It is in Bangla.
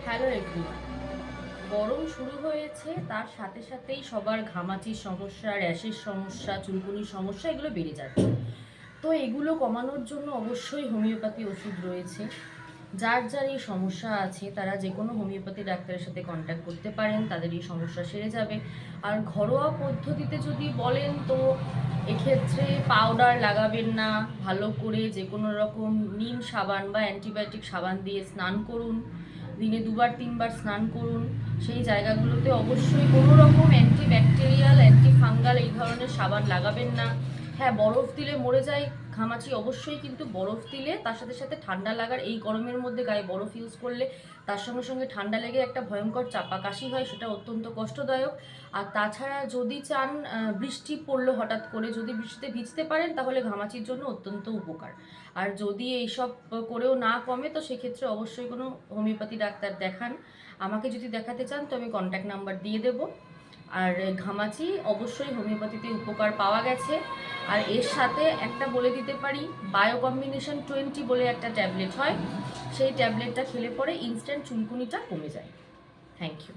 Hello everyone. গরম শুরু হয়েছে, তার সাথে সাথেই সবার ঘামাচির সমস্যা, র্যাশের সমস্যা, চুলকুনির সমস্যা এগুলো বেড়ে যাচ্ছে। তো এগুলো কমানোর জন্য অবশ্যই হোমিওপ্যাথি ওষুধ রয়েছে। যার যার এই সমস্যা আছে তারা যে কোনো হোমিওপ্যাথি ডাক্তারের সাথে কন্ট্যাক্ট করতে পারেন, তাদের এই সমস্যা সেরে যাবে। আর ঘরোয়া পদ্ধতিতে যদি বলেন তো এক্ষেত্রে পাউডার লাগাবেন না, ভালো করে যে কোনো রকম নিম সাবান বা অ্যান্টিবায়োটিক সাবান দিয়ে স্নান করুন, দিনে 2-3 বার স্নান করুন। সেই জায়গাগুলোতে অবশ্যই কোনো রকম অ্যান্টিব্যাকটেরিয়াল, অ্যান্টিফাঙ্গাল এই ধরনের সাবান লাগাবেন না। হ্যাঁ, বরফ দিলে মরে যায় ঘামাচি, অবশ্যই, কিন্তু বরফ দিলে তার সাথে সাথে ঠান্ডা লাগার, এই গরমের মধ্যে গায়ে বরফ ইউজ করলে তার সঙ্গে সঙ্গে ঠান্ডা লেগে একটা ভয়ঙ্কর চাপা কাশি হয়, সেটা অত্যন্ত কষ্টদায়ক। আর তাছাড়া যদি চান, বৃষ্টি পড়লো হঠাৎ করে, যদি বৃষ্টিতে ভিজতে পারেন তাহলে ঘামাচির জন্য অত্যন্ত উপকার। আর যদি এইসব করেও না কমে তো সেক্ষেত্রে অবশ্যই কোনো হোমিওপ্যাথি ডাক্তার দেখান। আমাকে যদি দেখাতে চান তো আমি কন্ট্যাক্ট নাম্বার দিয়ে দেবো। আর ঘামাচি অবশ্যই হোমিওপ্যাথিতে উপকার পাওয়া গেছে। আর এর সাথে একটা বলে দিতে পারি, বায়ো কম্বিনেশন 20 বলে একটা ট্যাবলেট হয়, সেই ট্যাবলেটটা খেলে পরে ইনস্ট্যান্ট চুলকুনিটা কমে যায়। Thank you.